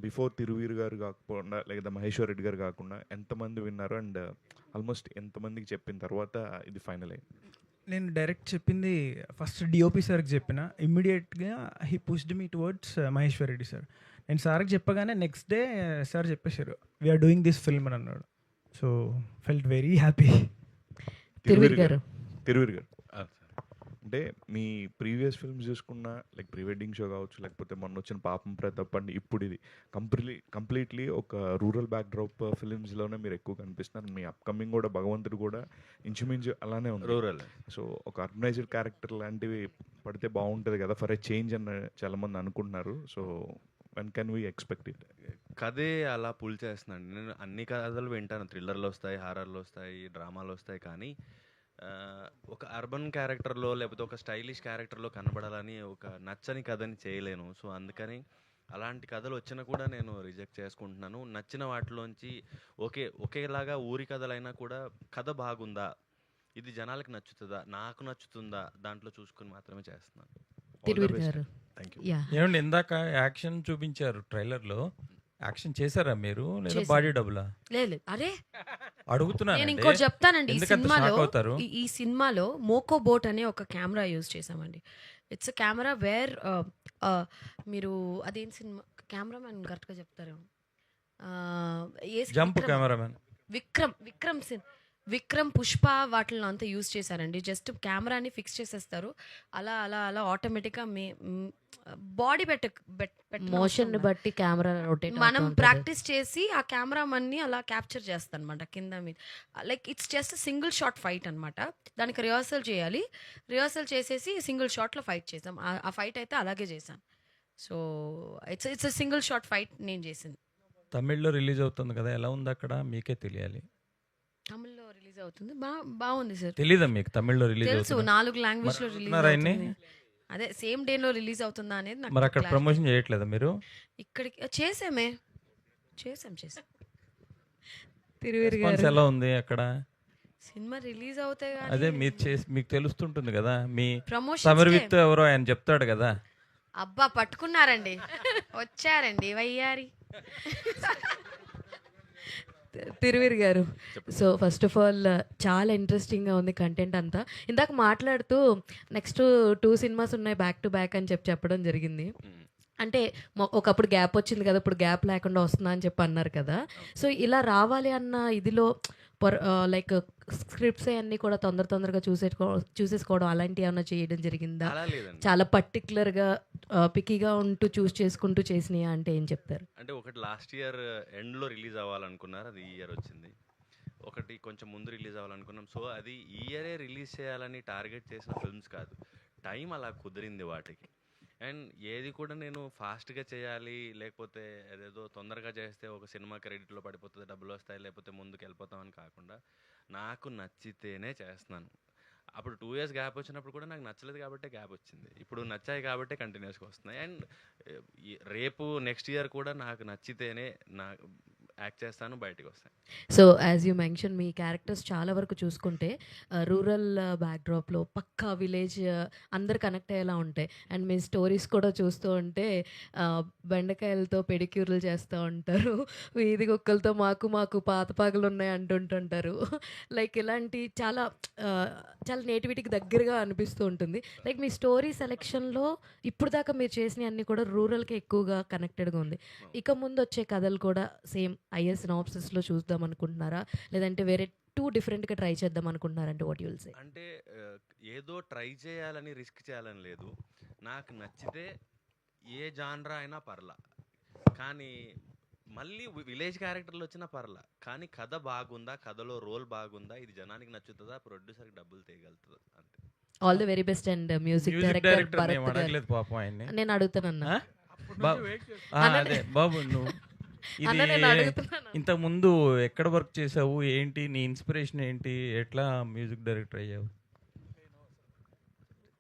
బిఫోర్ తిరువీరు గారు కాకుండా లేదా మహేశ్వర్ రెడ్డి గారు కాకుండా ఎంతమంది విన్నారు అండ్ ఆల్మోస్ట్ ఎంతమందికి చెప్పిన తర్వాత ఇది ఫైనల్ అయింది? నేను డైరెక్ట్ చెప్పింది ఫస్ట్ డిఓపి సార్కి చెప్పిన, ఇమ్మీడియట్గా he pushed me towards Maheshwar Reddy sir. నేను సార్కి చెప్పగానే నెక్స్ట్ డే సార్ చెప్పేశారు వీఆర్ డూయింగ్ దిస్ ఫిల్మ్ అని అన్నాడు. So felt very happy. Thiruveer గారు అంటే మీ ప్రీవియస్ ఫిల్మ్స్ చూసుకున్న లైక్ ప్రీ వెడ్డింగ్ షో కావచ్చు, లేకపోతే మొన్న వచ్చిన పాపం ప్రతాప్ అండి, ఇప్పుడు ఇది కంప్లీట్లీ ఒక రూరల్ బ్యాక్డ్రాప్ ఫిలిమ్స్లోనే మీరు ఎక్కువ కనిపిస్తున్నారు. మీ అప్కమింగ్ కూడా భగవంతుడు కూడా ఇంచుమించు అలానే ఉంది, రూరల్. సో ఒక ఆర్గనైజ్డ్ క్యారెక్టర్ లాంటివి పడితే బాగుంటుంది కదా ఫర్ ఎ చేంజ్ అని చాలామంది అనుకుంటున్నారు. So when can we expect it? కథే అలా పుల్ చేస్తున్నాను నేను. అన్ని కథలు వింటాను, థ్రిల్లర్లు వస్తాయి, హారర్లు వస్తాయి, డ్రామాలు వస్తాయి, కానీ ఒక అర్బన్ క్యారెక్టర్లో లేకపోతే ఒక స్టైలిష్ క్యారెక్టర్లో కనబడాలని ఒక నచ్చని కథని చేయలేను. సో అందుకని అలాంటి కథలు వచ్చినా కూడా నేను రిజెక్ట్ చేసుకుంటున్నాను. నచ్చిన వాటిలోంచి ఒకేలాగా ఊరి కథలైనా కూడా కథ బాగుందా, ఇది జనాలకు నచ్చుతుందా, నాకు నచ్చుతుందా, దాంట్లో చూసుకుని మాత్రమే చేస్తున్నాను. ఏమండి, ఇందాక యాక్షన్ చూపించారు ట్రైలర్లో, యాక్షన్ చేశారా మీరు లేదా బాడీ డబులా? లేదు, అరే అడుగుతున్నాను. నేను ఇంకోటి చెప్తానండి, ఈ సినిమాలో మోకో బోట్ అనే ఒక కెమెరా యూజ్ చేసామండి. ఇట్స్ అ కెమెరా వేర్ మీరు అదేం సినిమా కెమెరామెన్ కరెక్ట్గా చెప్తారు, జంప్ కెమెరామెన్ విక్రమ్ పుష్ప వాటిని అంతా యూజ్ చేశారండి. జస్ట్ కెమెరాని ఫిక్స్ చేసేస్తారు, అలా అలా అలా ఆటోమేటిక్గా బాడీ మోషన్ బట్టి కెమెరా రొటేట్ మనం ప్రాక్టీస్ చేసి ఆ కెమెరా మన్ని అలా క్యాప్చర్ చేస్తాం అనమాట కింద మీద. Like it's just single shot fight అనమాట. దానికి రిహర్సల్ చేయాలి, రిహర్సల్ చేసేసి సింగిల్ షాట్లో ఫైట్ చేసాం. ఆ ఫైట్ అయితే అలాగే చేసాం. So it's single shot fight నేను చేసింది. తమిళ్లో రిలీజ్ అవుతుంది కదా, ఎలా ఉంది అక్కడ మీకే తెలియాలి. తమిళ్లో రిలీజ్ అవుతుంది, బాగుంది సార్. తెలీదా మీకు తమిళ్లో రిలీజ్ తెలుసు, 4 లాంగ్వేజ్ లో రిలీజ్ అవుతుంది. అదే సేమ్ డే లో రిలీజ్ అవుతుందా అనేది నాకు. మరి అక్కడ ప్రమోషన్ చేయట్లేదా మీరు? ఇక్కడికి చేసాం. రెస్పాన్స్ ఎలా ఉంది అక్కడ? సినిమా రిలీజ్ అవుతాయి కానీ అదే మీకు తెలుస్తుంటుంది కదా, మీ ప్రమోషన్ సమర్విత్ ఎవరో ఆయన చెప్తాడు కదా. అబ్బా పట్టుకున్నారండి, వచ్చారండి వయ్యారి. తిరువీర్ గారు, సో ఫస్ట్ ఆఫ్ ఆల్ చాలా ఇంట్రెస్టింగ్గా ఉంది కంటెంట్ అంతా. ఇందాక మాట్లాడుతూ నెక్స్ట్ 2 సినిమాస్ ఉన్నాయి బ్యాక్ టు బ్యాక్ అని చెప్పడం జరిగింది. అంటే ఒకప్పుడు గ్యాప్ వచ్చింది కదా, ఇప్పుడు గ్యాప్ లేకుండా వస్తుందా అని చెప్పి అన్నారు కదా. సో ఇలా రావాలి అన్న ఇదిలో లైక్ స్క్రిప్ట్స్ అన్నీ కూడా తొందరగా చూసేసుకోవడం అలాంటివి ఏమైనా చేయడం జరిగిందా? అలా లేదండి. చాలా పర్టికులర్గా పికీగా ఉంటూ చూస్ చేసుకుంటూ చేసినాయా అంటే ఏం చెప్తారు? అంటే ఒకటి లాస్ట్ ఇయర్ ఎండ్లో రిలీజ్ అవ్వాలనుకున్నారు, అది ఈ ఇయర్ వచ్చింది. ఒకటి కొంచెం ముందు రిలీజ్ అవ్వాలనుకున్నాం. సో అది ఈ ఇయరే రిలీజ్ చేయాలని టార్గెట్ చేసిన ఫిల్మ్స్ కాదు, టైం అలా కుదిరింది వాటికి. అండ్ ఏది కూడా నేను ఫాస్ట్గా చేయాలి, లేకపోతే అదేదో తొందరగా చేస్తే ఒక సినిమా క్రెడిట్లో పడిపోతుంది, డబ్బులు వస్తాయి, లేకపోతే ముందుకు వెళ్ళిపోతామని కాకుండా నాకు నచ్చితేనే చేస్తున్నాను. అప్పుడు 2 years గ్యాప్ వచ్చినప్పుడు కూడా నాకు నచ్చలేదు కాబట్టి గ్యాప్ వచ్చింది, ఇప్పుడు నచ్చాయి కాబట్టి కంటిన్యూస్గా వస్తున్నాయి. అండ్ రేపు నెక్స్ట్ ఇయర్ కూడా నాకు నచ్చితేనే యాక్ట్ చేస్తాను, బయటకు వస్తాను. So as you mention, me characters చాలా వరకు చూసుకుంటే రూరల్ బ్యాక్డ్రాప్లో పక్కా విలేజ్ అందరు కనెక్ట్ అయ్యేలా ఉంటాయి. అండ్ మీ స్టోరీస్ కూడా చూస్తూ ఉంటే బెండకాయలతో పెడిక్యూర్లు చేస్తూ ఉంటారు, వీధి కుక్కలతో మాకు పాతపాగలు ఉన్నాయి అంటుంటుంటారు. లైక్ ఇలాంటి చాలా నేటివిటీకి దగ్గరగా అనిపిస్తూ ఉంటుంది. లైక్ మీ స్టోరీ సెలెక్షన్లో ఇప్పుడు దాకా మీరు చేసినవి అన్నీ కూడా రూరల్కి ఎక్కువగా కనెక్టెడ్గా ఉంది. ఇక ముందు వచ్చే కథలు కూడా సేమ్ ఐఎస్ సినాప్సిస్లో చూద్దాం అనుకుంటున్నారా, లేదంటే వేరే 2 డిఫరెంట్గా ట్రై చేద్దాం అనుకుంటున్నారంటే వాట్ యుల్ సే? అంటే ఏదో ట్రై చేయాలని రిస్క్ చేయాలని లేదు, నాకు నచ్చితే ఏ జాన్రా అయినా పర్లా, కానీ మళ్ళీ విలేజ్ క్యారెక్టర్లు వచ్చినా పర్లా, కానీ కథ బాగుందా, కథలో రోల్ బాగుందా, ఇది జనానికి నచ్చుతుందా, ప్రొడ్యూసర్కి డబ్బులు తీయగలుగుతుందా, అంతే. All the very best. And music director Bharat పాపం ఆయన్ని నేను అడుగుతానన్నా. అదే బాబు, నువ్వు ఇంతకు ముందు ఎక్కడ వర్క్ చేసావు, ఏంటి నీ ఇన్స్పిరేషన్ ఏంటి, ఎట్లా మ్యూజిక్ డైరెక్టర్ అయ్యావు?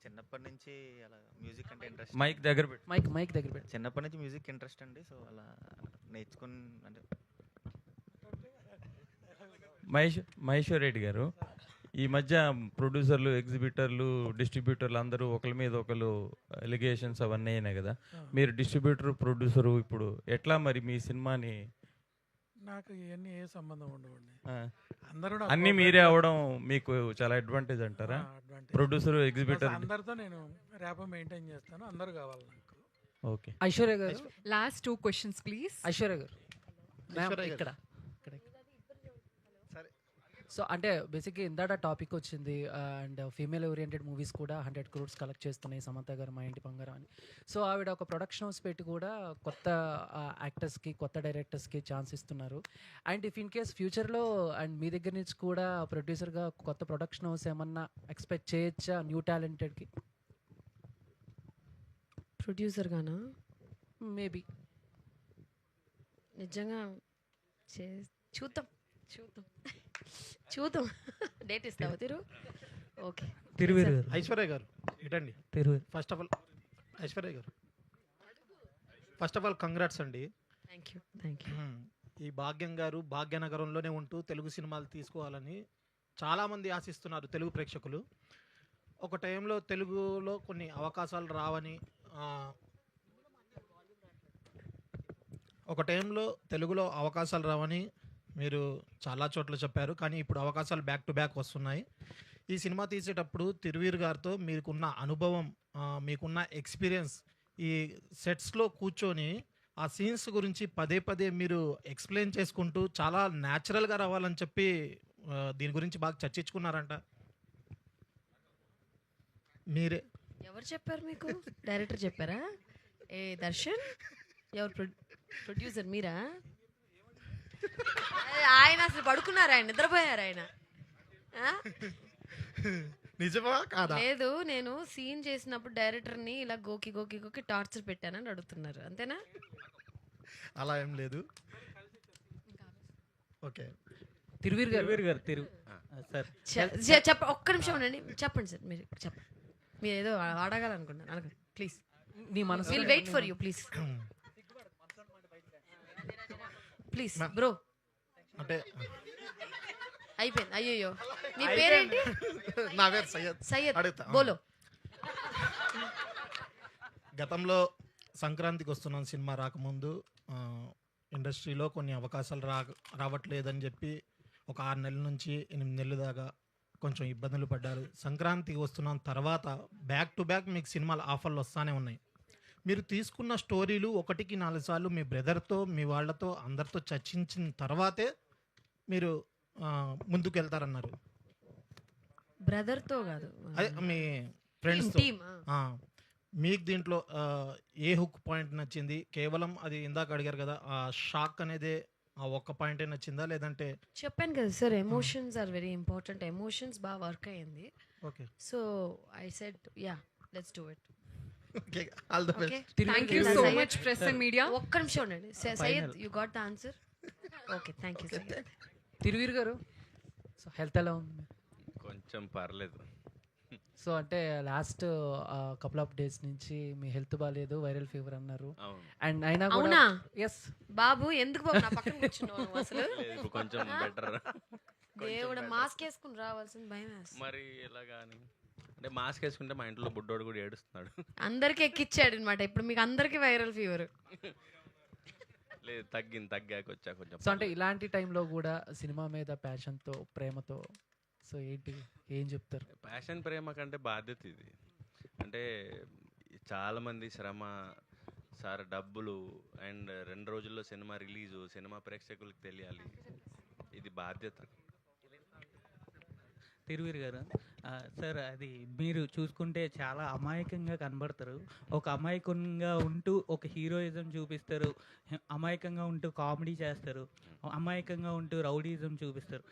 చిన్నప్పటి నుంచి అలా మ్యూజిక్ అంటే ఇంట్రెస్ట్. మైక్ దగ్గర పెట్టు. మైక్ దగ్గర పెట్టు. చిన్నప్పటి నుంచి మ్యూజిక్ ఇంట్రెస్ట్ అండి, సో అలా నేర్చుకుని అంటే. మహేశ్వర్ రెడ్డి గారు, ఈ మధ్య ప్రొడ్యూసర్లు, ఎగ్జిబిటర్లు, డిస్ట్రిబ్యూటర్లు అందరూ ఒకరి మీద ఒకరు ఎలిగేషన్స్ అవన్నీ అయినాయి కదా. మీరు డిస్ట్రిబ్యూటర్, ప్రొడ్యూసరు, ఇప్పుడు ఎట్లా మరి మీ సినిమాని? నాకు ఇవన్నీ ఏ సంబంధం ఉండవండి, అందరూ అన్నీ మీరే అవడం మీకు చాలా అడ్వాంటేజ్ అంటారా? ప్రొడ్యూసర్, ఎగ్జిబిటర్ అందరితో నేను ర్యాప్ మెయింటైన్ చేస్తాను, అందరూ కావాలి నాకు. ఓకే. ఐశ్వర్య గారు, లాస్ట్ 2 questions ప్లీజ్. ఐశ్వర్య గారు ఇక్కడ. సో అంటే బేసిక్గా ఇందాక టాపిక్ వచ్చింది, అండ్ ఫీమేల్ ఓరియంటెడ్ మూవీస్ కూడా 100 crores కలెక్ట్ చేస్తున్నాయి, సమంత గారు, మా ఇంటి బంగారం అని. సో ఆవిడ ఒక ప్రొడక్షన్ హౌస్ పెట్టి కూడా కొత్త యాక్టర్స్కి, కొత్త డైరెక్టర్స్కి ఛాన్స్ ఇస్తున్నారు. అండ్ ఇఫ్ ఇన్ కేస్ ఫ్యూచర్లో అండ్ మీ దగ్గర నుంచి కూడా ప్రొడ్యూసర్గా కొత్త ప్రొడక్షన్ హౌస్ ఏమన్నా ఎక్స్పెక్ట్ చేయొచ్చా న్యూ టాలెంటెడ్కి? ప్రొడ్యూసర్గానా? మేబీ నిజంగా చూద్దాం డేట్ ఇస్తావా తిరు? ఓకే. ఐశ్వర్య గారు ఇటండి. ఫస్ట్ ఆఫ్ ఆల్ కంగ్రాట్స్ అండి. Thank you. ఈ భాగ్యం గారు భాగ్యనగరంలోనే ఉంటూ తెలుగు సినిమాలు తీసుకోవాలని చాలామంది ఆశిస్తున్నారు తెలుగు ప్రేక్షకులు. ఒక టైంలో తెలుగులో కొన్ని అవకాశాలు రావని, తెలుగులో అవకాశాలు రావని మీరు చాలా చోట్ల చెప్పారు, కానీ ఇప్పుడు అవకాశాలు బ్యాక్ టు బ్యాక్ వస్తున్నాయి. ఈ సినిమా తీసేటప్పుడు తిరువీర్ గారితో మీకున్న అనుభవం, మీకున్న ఎక్స్పీరియన్స్, ఈ సెట్స్లో కూర్చొని ఆ సీన్స్ గురించి పదే మీరు ఎక్స్ప్లెయిన్ చేసుకుంటూ చాలా న్యాచురల్గా రావాలని చెప్పి దీని గురించి బాగా చర్చించుకున్నారంట. మీరే ఎవరు చెప్పారు మీకు? డైరెక్టర్ చెప్పారా? దర్శన్ ఎవరు? ప్రొడ్యూసర్ మీరా? ఆయన అసలు పడుకున్నారా? ఆయన నిద్రపోయారు? ఆయన నిజమా కాదా? లేదు, నేను సీన్ చేసినప్పుడు డైరెక్టర్ని ఇలా గోకి టార్చర్ పెట్టానని అడుగుతున్నారు, అంతేనా? అలా ఏం లేదు. ఓకే. తిరువీర్ గారు ఒక్క నిమిషం ఉండండి, చెప్పండి సార్. మీరు చెప్పండి, మీరు ఏదో అడగాలనుకున్నాను, అడగండి ప్లీజ్. మీ మనసు will wait for you please. Please bro. అంటే అయిపోయింది. అయ్యో, నీ పేరేంటి? నా పేరు సయ్యద్. అడుగుతా బోలో. గతంలో సంక్రాంతికి వస్తున్నాను సినిమా రాకముందు ఇండస్ట్రీలో కొన్ని అవకాశాలు రావట్లేదని చెప్పి ఒక 6 నెలల నుంచి 8 నెలల దాకా కొంచెం ఇబ్బందులు పడ్డారు. సంక్రాంతికి వస్తున్న తర్వాత బ్యాక్ టు బ్యాక్ మీకు సినిమాలు ఆఫర్లు వస్తూనే ఉన్నాయి. మీరు తీసుకున్న స్టోరీలు 1కి 4 సార్లు మీ బ్రదర్తో, మీ వాళ్ళతో, అందరితో చర్చించిన తర్వాతే మీరు ముందుకు వెళ్తారన్నారు. బ్రదర్తో కాదు, అదే మీ ఫ్రెండ్స్. టీమ్. మీకు దీంట్లో ఏ హుక్ పాయింట్ నచ్చింది? కేవలం అది ఇందాక అడిగారు కదా, ఆ షాక్ అనేదే ఆ ఒక్క పాయింటే నచ్చిందా, లేదంటే? చెప్పాను కదా sir, emotions are very important. Emotions బాగా వర్క్ అయ్యింది. Okay. So I said yeah, let's do it. Okay, all the best. Thank you so much, press and media. ఒక్క నిమిషం ఉండండి. Syed, you got the answer. Okay, thank you Syed. Thiruveer గారు, సో హెల్త్ ఎలా ఉంది? కొంచెం పర్లేదు. సో అంటే లాస్ట్ కపుల్ ఆఫ్ డేస్ నుంచి మీ హెల్త్ బాగాలేదు, వైరల్ ఫీవర్ అన్నారు. అండ్ అయినా అవునా? ఎస్ బాబు, ఎందుకు బాబు నా పక్కన కూర్చున్నావు నువ్వు అసలు? కొంచెం బెటర్. దేవుడు, మాస్క్ వేసుకుని రావాల్సిన భయం వేస్తుంది. మరి ఎలాగాని అంటే మాస్క్ వేసుకుంటే మా ఇంట్లో బుడ్డోడు కూడా ఏడుస్తున్నాడు. అందరికి ఎక్కిచ్చాడు అనమాట. ఇప్పుడు మీకు అందరికి వైరల్ ఫీవర్. లేదు, తగ్గాక వచ్చా కొంచెం. సో అంటే ఇలాంటి టైంలో కూడా సినిమా మీద ప్యాషన్తో, ప్రేమతో, సో ఏంటి, ఏం చెప్తారు? ప్యాషన్, ప్రేమ కంటే బాధ్యత ఇది. అంటే చాలామంది శ్రమ సార్, డబ్బులు, అండ్ 2 రోజుల్లో సినిమా రిలీజు, సినిమా ప్రేక్షకులకు తెలియాలి, ఇది బాధ్యత. తిరువీర్ గారు, సార్ అది మీరు చూసుకుంటే చాలా అమాయకంగా కనబడతారు. ఒక అమాయకంగా ఉంటూ ఒక హీరోయిజం చూపిస్తారు, అమాయకంగా ఉంటూ కామెడీ చేస్తారు, అమాయకంగా ఉంటూ రౌడీజం చూపిస్తారు.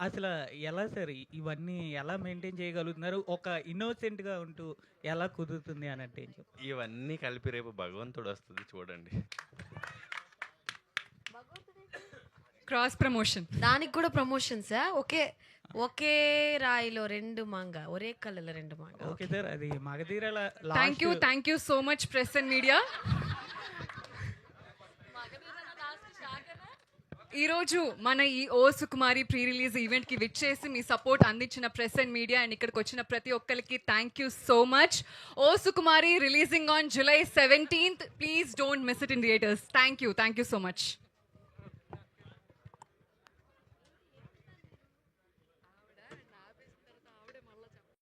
అసలు ఎలా సార్ ఇవన్నీ ఎలా మెయింటైన్ చేయగలుగుతున్నారు? ఒక ఇన్నోసెంట్గా ఉంటూ ఎలా కుదురుతుంది అన్నట్టు ఏం చెప్పు. ఇవన్నీ కలిపి రేపు భగవంతుడు వస్తుంది చూడండి. క్రాస్ ప్రమోషన్, దానికి కూడా ప్రమోషన్సా? ఒకే రాయిలో 2 మాంగ, ఒరే కళ్ళలో 2 మాంగ. ఓకే సార్, అది మగధీరాల. Thank you so much, press and media. ఈరోజు మన ఈ ఓ సుకుమారి ప్రీ రిలీజ్ ఈవెంట్కి విచ్చేసి మీ సపోర్ట్ అందించిన ప్రెస్ అండ్ మీడియా అండ్ ఇక్కడికి వచ్చిన ప్రతి ఒక్కరికి thank you so much. O Sukumari releasing on July 17th. Please don't miss it in theatres. Thank you so much.